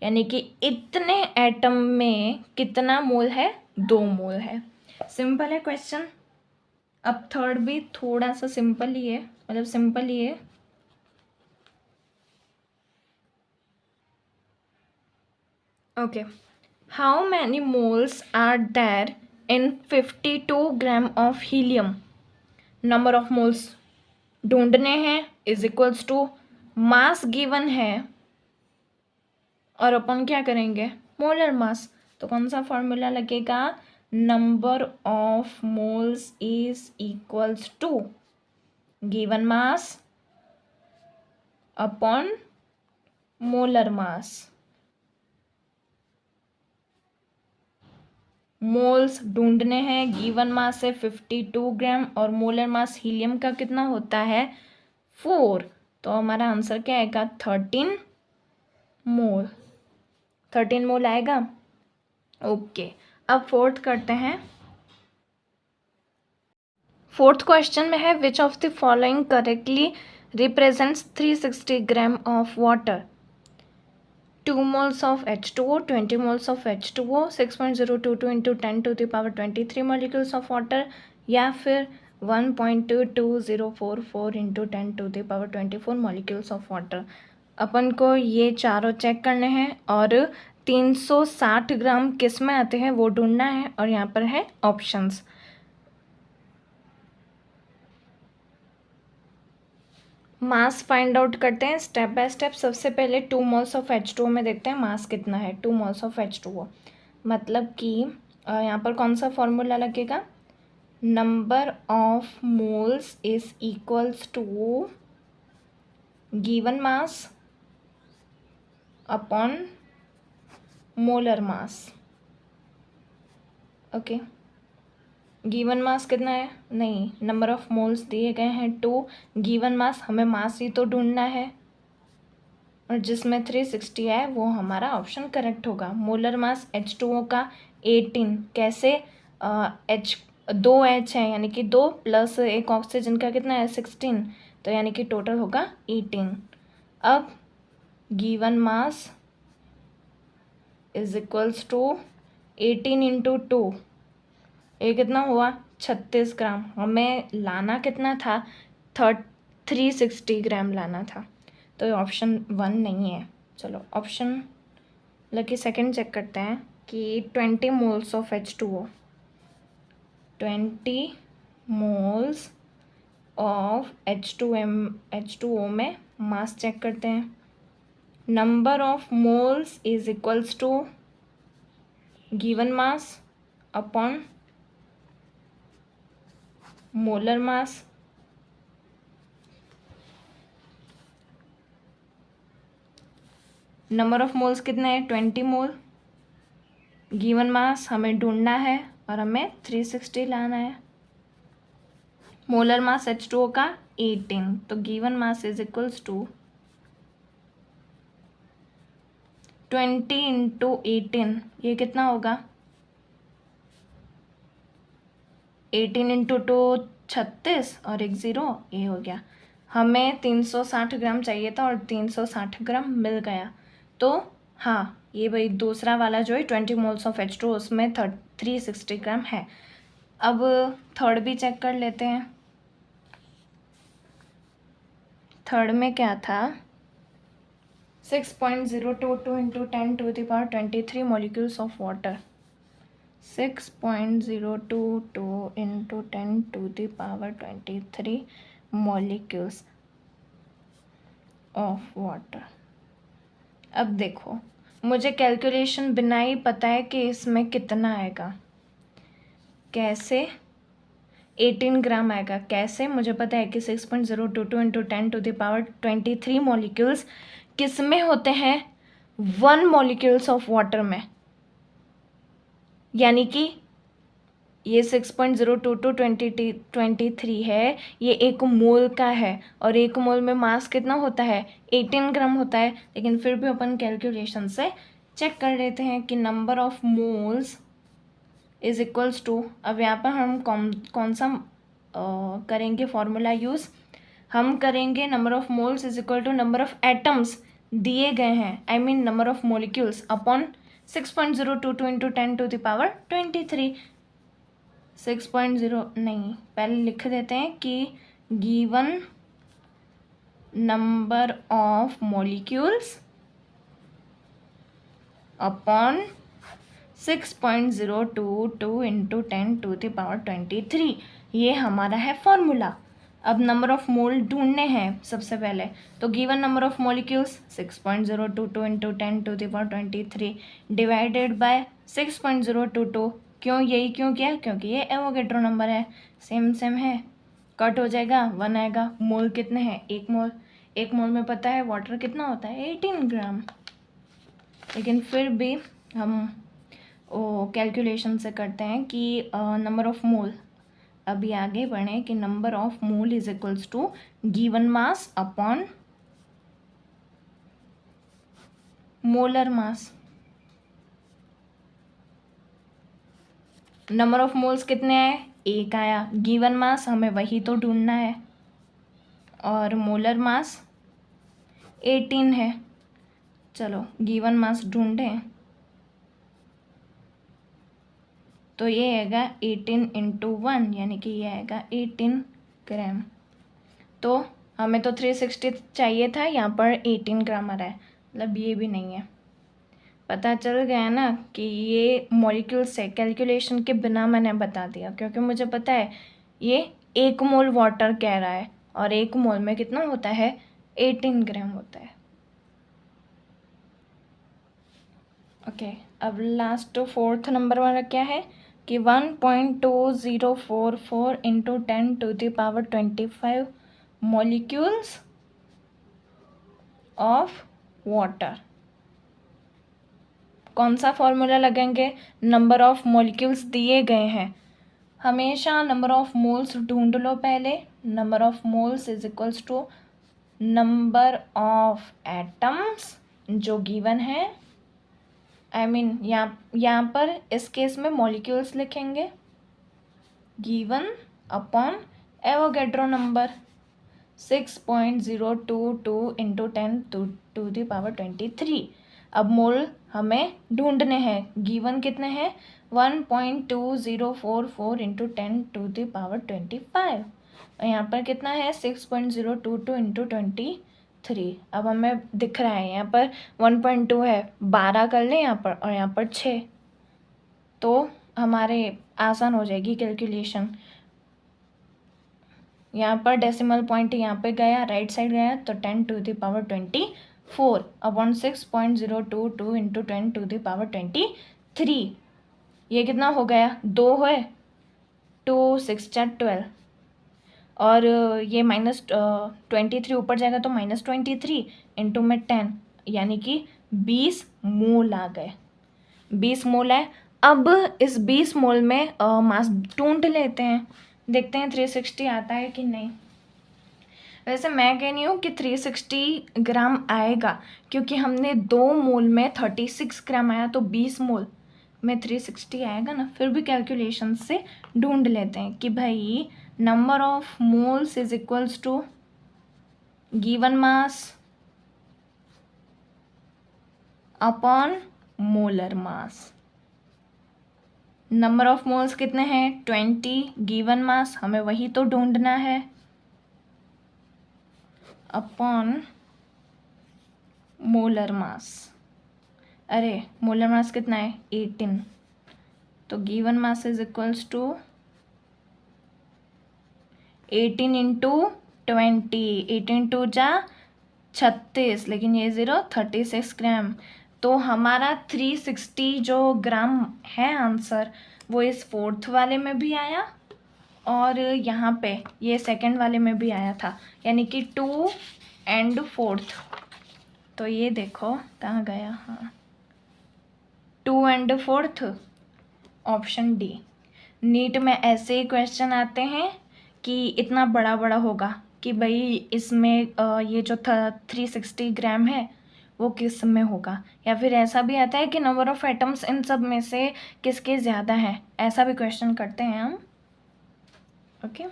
A: यानी कि इतने एटम में कितना मोल है 2 मोल है। सिंपल है क्वेश्चन। अब थर्ड भी थोड़ा सा सिंपल ही है, मतलब सिंपल ही है। Okay, how many moles are there in 52 gram of helium? Number of moles ढूंढने हैं is equals to mass given है और अपन क्या करेंगे, मोलर मास। तो कौन सा फॉर्मूला लगेगा, number of moles is equals to given mass upon molar mass. Moles ढूंढने हैं, गिवन मास है 52 ग्राम और मोलर मास हीलियम का कितना होता है 4, तो हमारा आंसर क्या आएगा 13 मोल। 13 मोल आएगा। ओके, अब फोर्थ करते हैं। फोर्थ क्वेश्चन में है which of the following correctly represents 360 gram of water? 2 moles of H2O, 20 moles of H2O, 6.022 into 10 to the power 23 molecules of water, या फिर 1.22044 into 10 to the power 24 molecules of water। अपन को ये चारों check करने हैं और 360 ग्राम किस में आते हैं वो ढूंढना है और यहाँ पर है ऑप्शंस। मास फाइंड आउट करते हैं स्टेप बाय स्टेप। सबसे पहले 2 मोल्स ऑफ H2O में देखते हैं मास कितना है। 2 मोल्स ऑफ H2O मतलब कि यहाँ पर कौन सा फॉर्मूला लगेगा, number of moles is equals to given mass upon molar mass. Okay, given mass कितना है, नहीं, नंबर ऑफ मोल्स दिए गए हैं 2, गिवन मास हमें मास ही तो ढूंढना है और जिसमें 360 है वो हमारा ऑप्शन करेक्ट होगा। मोलर मास H2O का 18, कैसे, H 2H है यानी कि 2 प्लस एक ऑक्सीजन का कितना है 16, तो यानी कि टोटल होगा 18। अब given mass is equals to 18 into 2, ये कितना हुआ 36 ग्राम। हमें लाना कितना था 360 ग्राम लाना था, तो ऑप्शन 1 नहीं है। चलो ऑप्शन लकी सेकंड चेक करते हैं कि 20 moles of H2O, 20 moles of H2O में मास चेक करते हैं। Number of moles is equals to given mass upon molar mass. Number of moles कितना है 20 मोल, गिवन मास हमें ढूंढना है और हमें 360 लाना है। मोलर मास H2O का 18, तो given mass is equals to 20 into 18, ये कितना होगा 18 इंटू 2 36 और एक 0, ये हो गया। हमें 360 ग्राम चाहिए था और 360 ग्राम मिल गया। तो हाँ, ये भाई दूसरा वाला जो है 20 मोल्स ऑफ H2O उसमें 360 ग्राम है। अब थर्ड भी चेक कर लेते हैं। थर्ड में क्या था 6.022 into 10 to the power 23 molecules of water. 6.022 into 10 to the power 23 molecules of water. अब देखो, मुझे कैलकुलेशन बिना ही पता है कि इसमें कितना आएगा। कैसे 18 ग्राम आएगा, कैसे, मुझे पता है कि 6.022 into 10 to the power 23 molecules किस में होते हैं 1 मॉलिक्यूल्स ऑफ वाटर में, यानी कि ये 6.022 है, ये 1 मोल का है और 1 मोल में मास कितना होता है 18 ग्राम होता है। लेकिन फिर भी अपन कैलकुलेशन से चेक कर लेते हैं कि number of moles is equals to, अब यहाँ पर हम कौन सा करेंगे फॉर्मूला यूज़, हम करेंगे number of moles is equal to number of atoms दिए गए हैं, I mean number of molecules upon 6.022 into 10 to the power 23। 6.0 नहीं, पहले लिख देते हैं कि given number of molecules upon 6.022 into 10⁻23 ये हमारा है फॉर्मूला। अब नंबर ऑफ मोल ढूंढने हैं सबसे पहले, तो given number of molecules 6.022 into 10⁻23 divided by 6.022। क्यों यही क्यों किया? क्योंकि ये एवोगेड्रो नंबर है, सेम सेम है, कट हो जाएगा, 1 आएगा। मोल कितने हैं? 1 मोल। 1 मोल में पता है वाटर कितना होता है? 18 ग्राम। लेकिन फिर भी हम कैलकुलेशन से करते हैं कि नंबर ऑफ मोल, अभी आगे बढ़ें कि number of mole is equals to given mass upon molar mass. Number of moles कितने आए? 1 आया। गिवन मास हमें वही तो ढूंढना है, और मोलर मास 18 है। चलो गिवन मास ढूंढें, तो ये आएगा 18 इंटू 1, यानी कि ये आएगा 18 ग्राम। तो हमें तो 360 चाहिए था, यहाँ पर 18 ग्राम आ रहा है, मतलब ये भी नहीं है। पता चल गया ना कि ये मॉलिक्यूल्स है, कैलकुलेशन के बिना मैंने बता दिया, क्योंकि मुझे पता है ये 1 मोल वाटर कह रहा है, और 1 मोल में कितना होता है? 18 ग्राम होता है। ओके, अब लास्ट 4th नंबर वाला क्या है कि 1.2044 इंटू 10⁻25 मॉलिक्यूल्स ऑफ वाटर। कौन सा फॉर्मूला लगेंगे? नंबर ऑफ मॉलिक्यूल्स दिए गए हैं, हमेशा नंबर ऑफ मोल्स ढूंढ लो पहले। Number of moles is equals to number of atoms जो गिवन है। आई मीन यहाँ पर इस केस में मॉलिक्यूल्स लिखेंगे, given upon Avogadro number 6.022 into 10⁻23। अब मोल हमें ढूंढने हैं, गिवन कितने हैं? 1.2044 इंटू 10⁻25, और यहाँ पर कितना है? 6.022 इंटू 23। अब हमें दिख रहा है यहाँ पर 1.2 है, 12 कर लें यहाँ पर, और यहाँ पर 6, तो हमारे आसान हो जाएगी कैलकुलेशन। यहाँ पर डेसिमल पॉइंट यहाँ पे गया, राइट साइड गया, तो 10⁻24 अपॉन 6.022 इंटू 10⁻23। ये कितना हो गया? 2 है, 2 6 4 12, और ये -23 ऊपर जाएगा तो -23 इंटू में 10, यानी कि 20 मोल आ गए। 20 मोल है। अब इस 20 मोल में मास ढूंढ लेते हैं, देखते हैं 360 आता है कि नहीं। वैसे मैं कह रही हूँ कि 360 ग्राम आएगा, क्योंकि हमने 2 मोल में 36 ग्राम आया, तो 20 मोल में 360 आएगा ना। फिर भी कैलकुलेशन से ढूंढ लेते हैं कि भाई number of moles is equals to given mass upon molar mass. Number of moles कितने हैं? 20, गिवन मास हमें वही तो ढूंढना है, अपॉन मोलर मास। अरे मोलर मास कितना है? 18, तो given mass is equals to 18 into 20, 18 टू जा 36, लेकिन ये 0 36 ग्राम। तो हमारा 360 जो ग्राम है आंसर, वो इस 4th वाले में भी आया, और यहाँ पे ये 2nd वाले में भी आया था, यानी कि 2 एंड 4th। तो ये देखो कहाँ गया? हाँ, 2 and 4th, option D. NEET में ऐसे ही क्वेश्चन आते हैं कि इतना बड़ा बड़ा होगा कि भाई इसमें ये जो 360 ग्राम है वो किस में होगा, या फिर ऐसा भी आता है कि नंबर ऑफ एटम्स इन सब में से किसके ज़्यादा है, ऐसा भी क्वेश्चन करते हैं हम। ओके,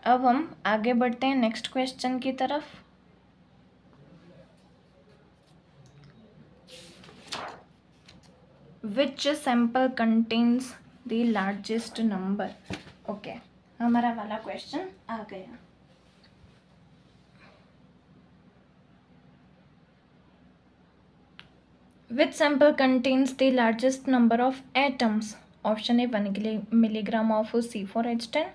A: अब हम आगे बढ़ते हैं नेक्स्ट क्वेश्चन की तरफ। Which sample contains the largest number. Okay, हमारा वाला क्वेश्चन आ गया। Which sample contains the largest number of atoms? Option है 1 milligram of C4H10,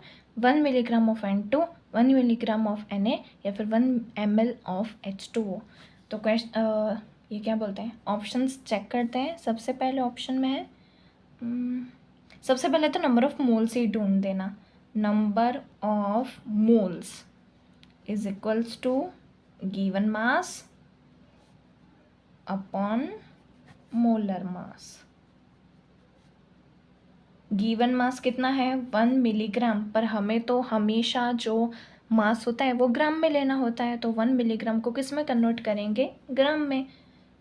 A: 1 milligram of N2, 1 milligram of Na या फिर 1 ml ऑफ H2O। तो ये क्या बोलते हैं, ऑप्शंस चेक करते हैं। सबसे पहले ऑप्शन में है सबसे पहले तो नंबर ऑफ मोल्स ही ढूंढ देना। Number of moles is equals to given mass upon molar mass. Given mass कितना है 1 मिलीग्राम, पर हमें तो हमेशा जो मास होता है वो ग्राम में लेना होता है, तो 1 मिलीग्राम को किस में कन्वर्ट करेंगे, ग्राम में,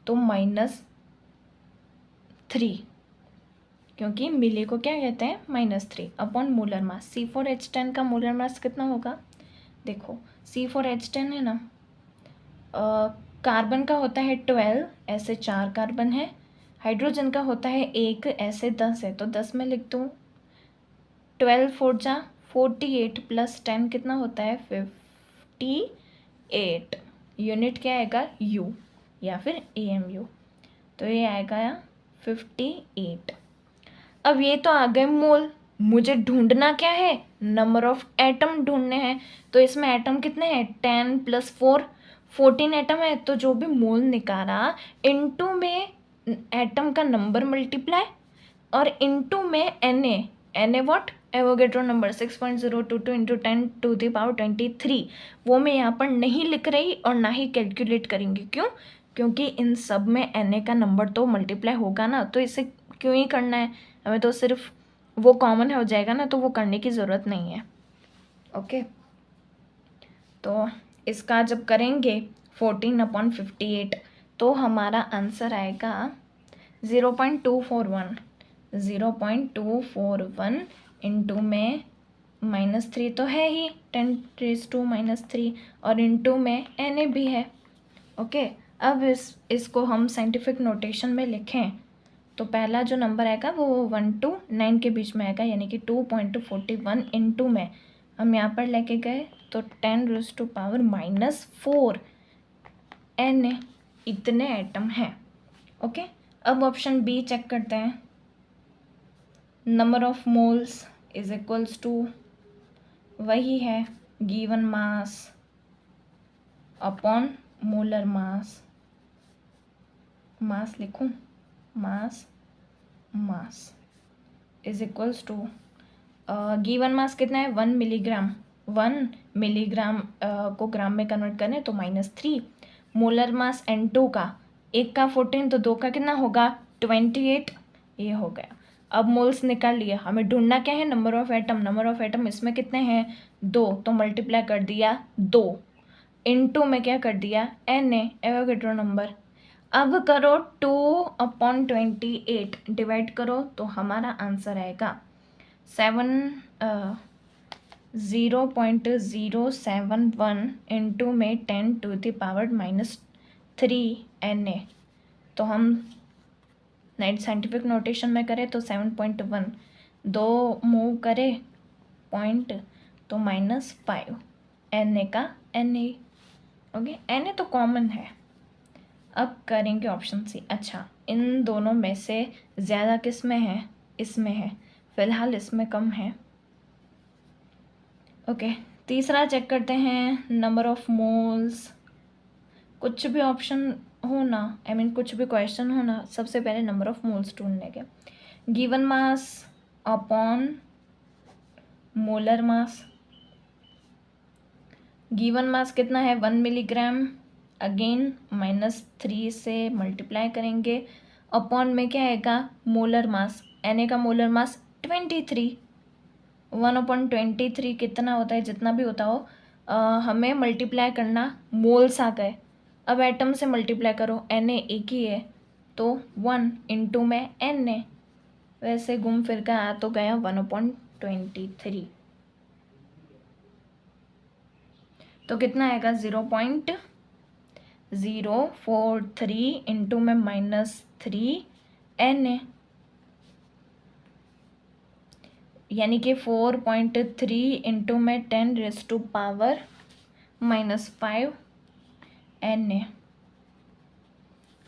A: तो -3, क्योंकि मिली को क्या कहते हैं -3 अपॉन मोलर मास। C4H10 का मोलर मास कितना होगा, देखो C4H10 है ना, कार्बन का होता है 12, ऐसे 4 कार्बन है। हाइड्रोजन का होता है 1, ऐसे 10 है, तो 10 में लिख दूँ। 12 4 जा 48 प्लस 10 कितना होता है 58। यूनिट क्या आएगा यू या फिर AMU, तो ये आएगा 58। अब ये तो आ गए मोल, मुझे ढूंढना क्या है, नंबर ऑफ एटम ढूंढने हैं। तो इसमें एटम कितने हैं 10 + 4 14 एटम है, तो जो भी मोल निकाला इनटू में एटम का नंबर मल्टीप्लाई और इनटू में Na what Avogadro number 6.022 into 10⁻23। वो मैं यहाँ पर नहीं लिख रही और ना ही कैलकुलेट करेंगे, क्यों, क्योंकि इन सब में Na का नंबर तो मल्टीप्लाई होगा ना, तो इसे क्यों ही करना है, हमें तो सिर्फ वो कॉमन हो जाएगा ना, तो वो करने की ज़रूरत नहीं है। ओके, तो इसका जब करेंगे 14/58, तो हमारा आंसर आएगा 0.241। 0.241 इंटू में -3 तो है ही, 10⁻³ और इंटू में Na भी है। ओके, अब इसको हम साइंटिफिक नोटेशन में लिखें तो पहला जो नंबर आएगा वो 1 to 9 के बीच में आएगा, यानी कि 2.41 इंटू में हम यहाँ पर लेके गए तो 10⁻⁻4 Na इतने एटम हैं। ओके, अब ऑप्शन बी चेक करते हैं। Number of moles is equals to वही है given mass upon molar mass. Mass लिखूं, mass is equals to given mass कितना है 1 मिलीग्राम। 1 मिलीग्राम को ग्राम में कन्वर्ट करें तो -3। मोलर मास N2 का, एक का 14 तो दो का कितना होगा 28, ये हो गया। अब मोल्स निकाल लिए, हमें ढूंढना क्या है number of atom. Number of atom इसमें कितने हैं 2, तो मल्टीप्लाई कर दिया 2 इंटू में क्या कर दिया Na एवोगेड्रो नंबर। अब करो 2/28 डिवाइड करो तो हमारा आंसर आएगा 0.071 इंटू में 10⁻³ Na। तो हम नाइट साइंटिफिक नोटेशन में करें तो 7.1, 2 मूव करे पॉइंट तो -5 Na का Na। ओके, Na तो कॉमन है। अब करेंगे ऑप्शन सी। अच्छा, इन दोनों में से ज़्यादा किस में है, इसमें है, फिलहाल इसमें कम है। ओके, तीसरा चेक करते हैं नंबर ऑफ मोल्स। कुछ भी ऑप्शन हो ना, आई मीन कुछ भी क्वेश्चन हो ना, सबसे पहले नंबर ऑफ मोल्स ढूंढने के। Given mass upon molar mass. Given mass कितना है 1 मिलीग्राम, अगेन -3 से मल्टीप्लाई करेंगे, अपॉन में क्या आएगा मोलर मास। Na का मोलर मास 23। 1/23 कितना होता है, जितना भी होता हो, हमें मल्टीप्लाई करना, मोल्स आ गए। अब एटम से मल्टीप्लाई करो, Na एक ही है तो 1 इंटू में Na, वैसे घूम फिर कर आ तो गया 1/23, तो कितना आएगा 0.043 इंटू में -3 Na, यानी कि 4.3 इंटू में 10⁻⁻5 Na।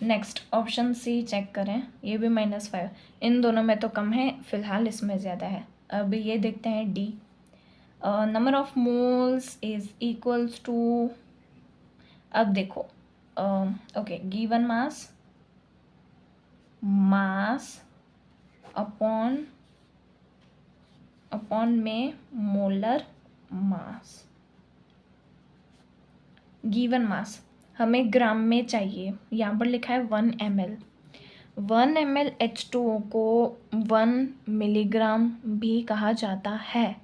A: Next option C check करें, ये भी -5, इन दोनों में तो कम है, फिलहाल इसमें ज़्यादा है। अब ये देखते हैं D, number of moles is equals to, अब देखो ओके, गिवन मास अपॉन में मोलर मास। गिवन मास हमें ग्राम में चाहिए, यहाँ पर लिखा है 1 ml। 1 ml H2O को 1 मिलीग्राम भी कहा जाता है,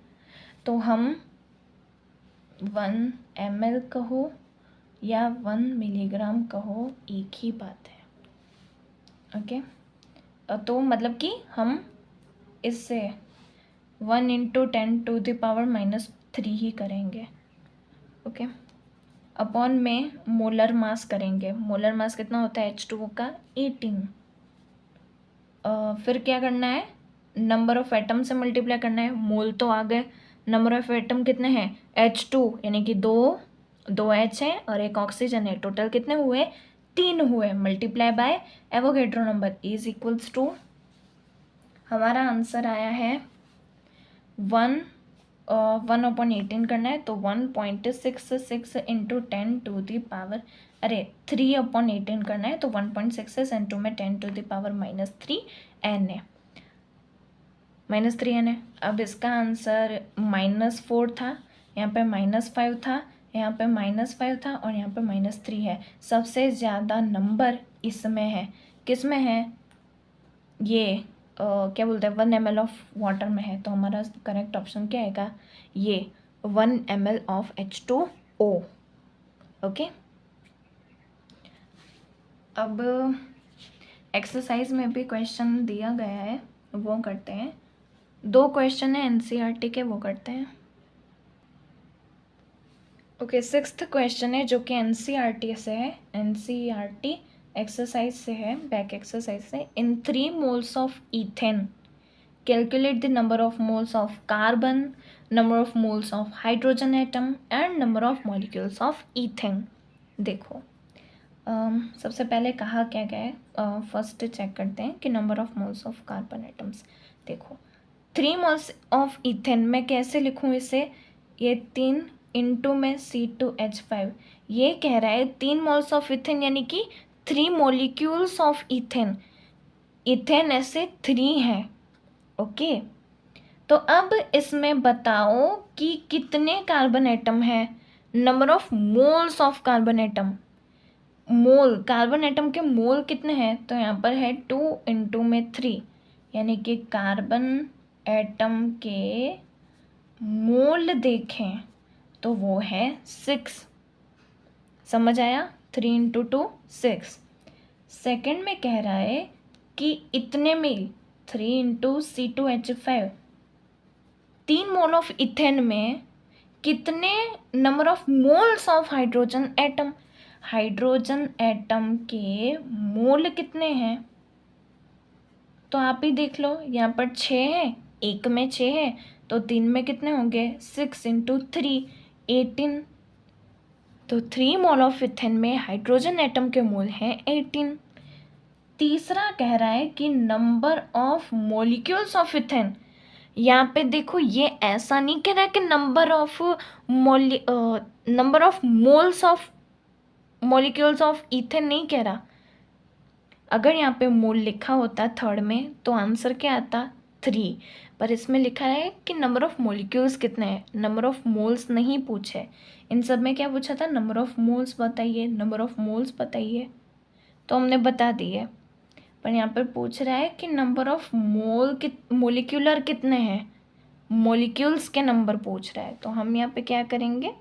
A: तो हम 1 ml कहो या 1 मिलीग्राम कहो, एक ही बात है। ओके, तो मतलब कि हम इससे 1 × 10⁻³ ही करेंगे। ओके, अपॉन में मोलर मास करेंगे। मोलर मास कितना होता है H2O का? 18। फिर क्या करना है? नंबर ऑफ एटम से मल्टीप्लाई करना है। मोल तो आ गए, नंबर ऑफ एटम कितने हैं? H2 यानी कि दो H है और एक ऑक्सीजन है, टोटल कितने हुए? 3 हुए। Multiply by Avogadro number is equals to, हमारा आंसर आया है 1/18 करना है, तो 1.66 × 3/18 करना है, तो 1.66 × में 10⁻³ n है, -3n है। अब इसका आंसर -4 था, यहाँ पे -5 था, यहाँ पे -5 था और यहाँ पे -3 है। सबसे ज़्यादा नंबर इसमें है, किस में है? ये क्या बोलते हैं, 1 ml ऑफ वाटर में है, तो हमारा करेक्ट ऑप्शन क्या आएगा? ये 1 ml ऑफ H2O। ओके, अब एक्सरसाइज में भी क्वेश्चन दिया गया है, वो करते हैं। 2 क्वेश्चन है NCERT के, वो करते हैं। ओके, 6th क्वेश्चन है जो कि NCERT से है, NCERT एक्सरसाइज से है, बैक एक्सरसाइज से। इन 3 moles of ethane calculate the number of moles of carbon, number of moles of hydrogen atom and number of molecules of ethane. देखो, सबसे पहले कहा क्या गया है, फर्स्ट चेक करते हैं कि number of moles of carbon atoms. देखो, 3 मोल्स ऑफ इथेन मैं कैसे लिखूँ इसे? ये 3 इंटू में C2H5, ये कह रहा है 3 मोल्स ऑफ इथेन यानी कि 3 मॉलिक्यूल्स ऑफ इथेन। इथेन ऐसे 3 हैं। ओके, तो अब इसमें बताओ कि कितने कार्बन एटम है, number of moles of carbon atom. Mole, carbon atom के मोल कितने हैं? तो यहाँ पर है 2 × में 3, यानी कि कार्बन एटम के मोल देखें तो वो है 6। समझ आया? 3 × 2 6। सेकंड में कह रहा है कि इतने में 3 × C2H5, 3 मोल ऑफ इथेन में कितने number of moles of hydrogen atom. Hydrogen atom के मोल कितने हैं? तो आप ही देख लो, यहाँ पर 6 है, एक में 6 है, तो 3 में कितने होंगे? 6 × 3 18। तो 3 मोल ऑफ इथेन में हाइड्रोजन एटम के मोल हैं 18। तीसरा कह रहा है कि number of molecules of ethane. यहाँ पे देखो, ये ऐसा नहीं कह रहा है कि number of moles of molecules of ethane नहीं कह रहा। अगर यहाँ पे मोल लिखा होता थर्ड में तो आंसर क्या आता? 3, पर इसमें लिखा है कि नंबर ऑफ मॉलिक्यूल्स कितने हैं, नंबर ऑफ मोल्स नहीं पूछे। इन सब में क्या पूछा था? नंबर ऑफ मोल्स बताइए, नंबर ऑफ मोल्स बताइए, तो हमने बता दिए। पर यहाँ पर पूछ रहा है कि नंबर ऑफ मोलिक्यूलर कितने हैं, मॉलिक्यूल्स के नंबर पूछ रहा है। तो हम यहाँ पे क्या करेंगे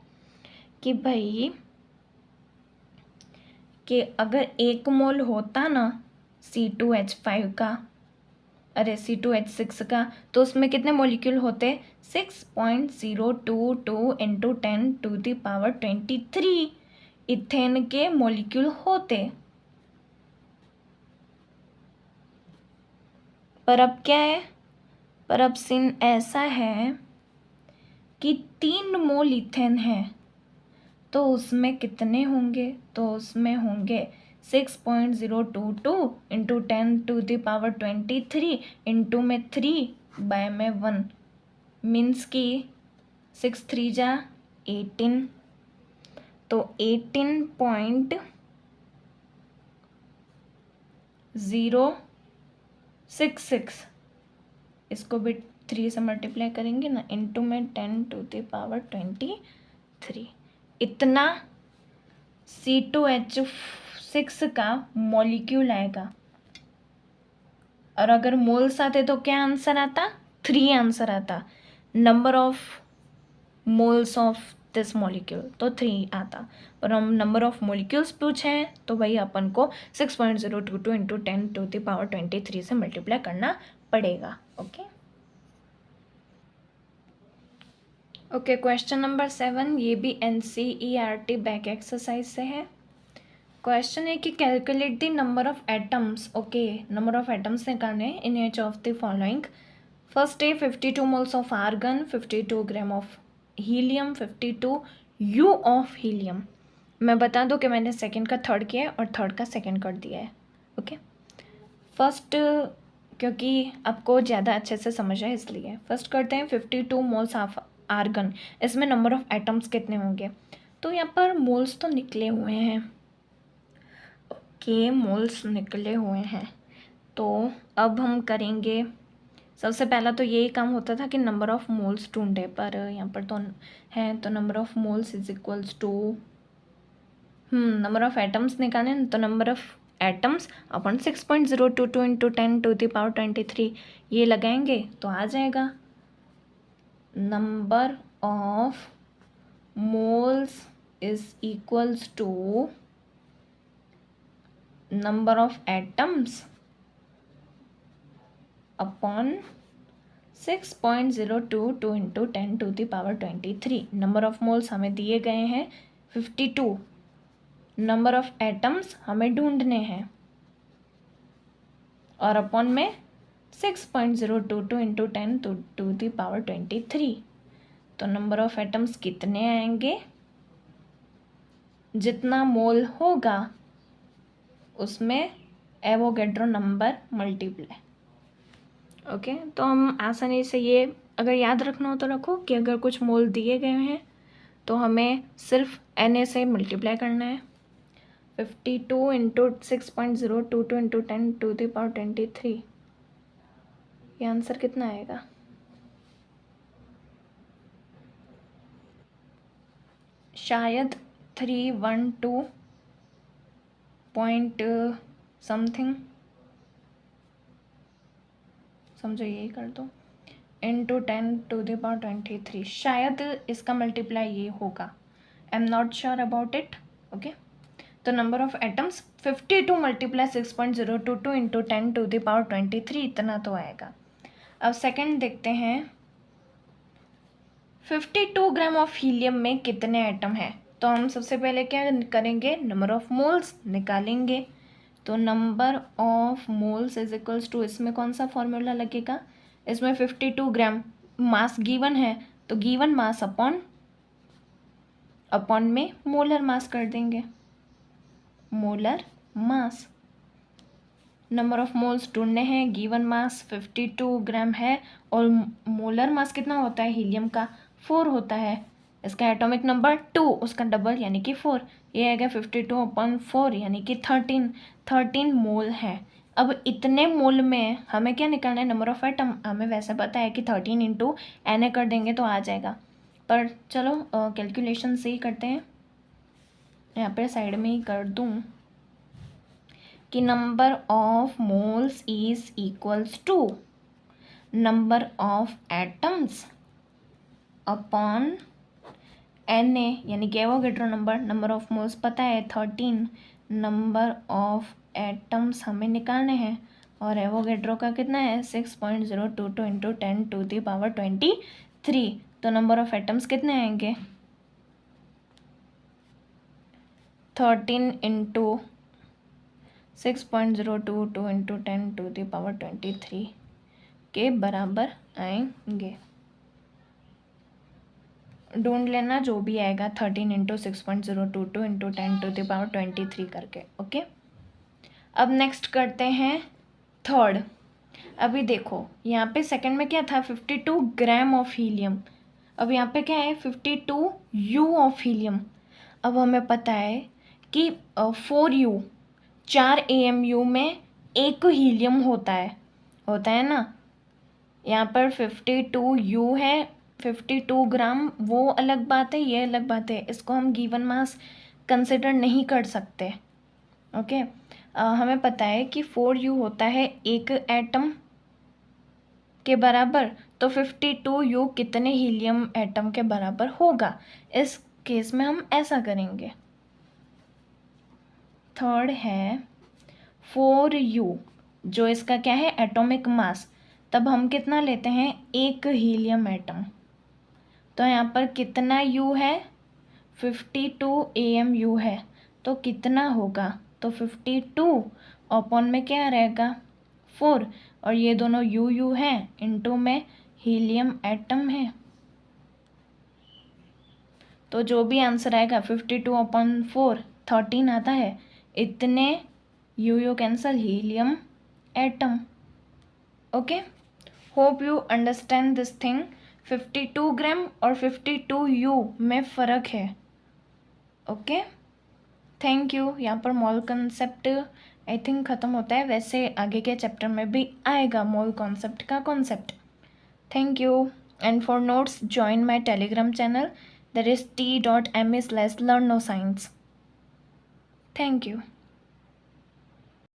A: कि भाई, कि अगर 1 मोल होता ना C2H5 का, अरे C2H6 का, तो उसमें कितने मॉलिक्यूल होते? 6.022 × 10⁻23 इथेन के मॉलिक्यूल होते। पर अब क्या है? पर अब सीन ऐसा है कि 3 मोल इथेन है, तो उसमें कितने होंगे? तो उसमें होंगे 6.022 इंटू 10⁻23 इंटू में 3 बाय में 1 मीन्स कि 6 3 जा 18, तो 18.066 इसको भी 3 से मल्टीप्लाई करेंगे ना, इंटू में 10⁻23 इतना C2H6 का मॉलिक्यूल आएगा। और अगर मोल्स आते तो क्या आंसर आता? 3 आंसर आता। Number of moles of this molecule तो 3 आता, और हम नंबर ऑफ मॉलिक्यूल्स पूछे हैं तो भाई अपन को 6.022 इंटू 10⁻23 से मल्टीप्लाई करना पड़ेगा। ओके, क्वेश्चन नंबर 7 ये भी NCERT बैक एक्सरसाइज से है। क्वेश्चन है कि calculate the number of atoms. Okay, number of atoms निकालने in each of the following. First है 52 moles of argon, 52 gram of helium, 52 u of helium. मैं बता दूं कि मैंने सेकंड का थर्ड किया है और थर्ड का सेकंड कर दिया है। ओके, फर्स्ट क्योंकि आपको ज़्यादा अच्छे से समझ है इसलिए फर्स्ट करते हैं 52 मोल्स ऑफ आर्गन। इसमें नंबर ऑफ एटम्स कितने होंगे? तो यहाँ पर मोल्स तो निकले हुए हैं। ओके, मोल्स निकले हुए हैं, तो अब हम करेंगे सबसे पहला तो यही काम होता था कि नंबर ऑफ मोल्स ढूंढे, पर यहाँ पर तो है तो number of moles is equals to number of atoms निकालें तो number of atoms upon 6.022 into 10⁻23 ये लगाएंगे तो आ जाएगा number of moles is equals to number of atoms upon 6.022 into 10⁻23। Number of moles हमें दिए गए हैं 52, नंबर ऑफ एटम्स हमें ढूंढने हैं और अपॉन में 6.022 इंटू 10⁻23। तो नंबर ऑफ एटम्स कितने आएंगे? जितना मोल होगा उसमें एवोगैड्रो नंबर मल्टीप्लाई। ओके, तो हम आसानी से ये अगर याद रखना हो तो रखो कि अगर कुछ मोल दिए गए हैं तो हमें सिर्फ Na से मल्टीप्लाई करना है। 52 इंटू 6.022 इंटू 10⁻23 ये आंसर कितना आएगा? शायद 312 पॉइंट समथिंग, समझो यही कर दो, इंटू 10⁻23 शायद इसका मल्टीप्लाई ये होगा। I am not sure about it. Okay, तो number of atoms 52 multiply 6.022 into 10⁻23 इतना तो आएगा। अब सेकंड देखते हैं 52 ग्राम ऑफ हीलियम में कितने एटम हैं? तो हम सबसे पहले क्या करेंगे? नंबर ऑफ मोल्स निकालेंगे। तो number of moles is equals to, इसमें कौन सा फॉर्मूला लगेगा? इसमें 52 ग्राम मास गिवन है तो गिवन मास अपॉन में मोलर मास कर देंगे, molar mass. Number of moles ढूंढने हैं, गिवन मास 52 ग्राम है और मोलर मास कितना होता है हीलियम का? 4 होता है। इसका एटॉमिक नंबर 2, उसका डबल यानी कि 4। ये आएगा 52/4 यानी कि 13 मोल है। अब इतने मोल में हमें क्या निकालना है? Number of atom. हमें वैसे पता है कि 13 इंटू Na कर देंगे तो आ जाएगा, पर चलो कैलकुलेशन से ही करते हैं। यहाँ पर साइड में ही कर दूँ कि number of moles is equals to number of atoms upon Na यानी कि एवोगैड्रो नंबर ऑफ मोल्स पता है 13, नंबर ऑफ एटम्स हमें निकालने हैं और एवोगैड्रो का कितना है? 6.022 इंटू 10⁻23। तो नंबर ऑफ एटम्स कितने आएंगे? 13 इंटू 6.022 इंटू 10⁻23 के बराबर आएंगे। ढूंढ लेना जो भी आएगा 13 इंटू 6.022 इंटू 10⁻23 करके। ओके, अब नेक्स्ट करते हैं थर्ड। अभी देखो यहाँ पे सेकंड में क्या था 52 ग्राम ऑफ हीलियम, अब यहाँ पे क्या है 52 यू ऑफ हीलियम। अब हमें पता है कि 4 यू 4 AMU में एक हीलियम होता है ना। यहाँ पर 52 यू है, 52 ग्राम, वो अलग बात है, ये अलग बात है, इसको हम गिवन मास कंसिडर नहीं कर सकते। ओके हमें पता है कि 4 यू होता है एक एटम के बराबर, तो 52 यू कितने हीलियम एटम के बराबर होगा। इस केस में हम ऐसा करेंगे, थर्ड है 4 यू जो इसका क्या है एटॉमिक मास, तब हम कितना लेते हैं एक हीलियम एटम, तो यहाँ पर कितना यू है 52 AMU है, तो कितना होगा, तो 52 अपॉन में क्या रहेगा 4, और ये दोनों यू हैं इनटू में हीलियम एटम है, तो जो भी आंसर आएगा 52/4 13 आता है, इतने you cancel helium atom. Okay hope you understand this thing. 52 ग्राम और 52 यू में फ़र्क है। Okay thank you. यहाँ पर मोल कॉन्सेप्ट आई थिंक ख़त्म होता है, वैसे आगे के चैप्टर में भी आएगा मोल कॉन्सेप्ट का concept. Thank you and for notes join my Telegram channel, that is t.me/learnnoscience. Thank you.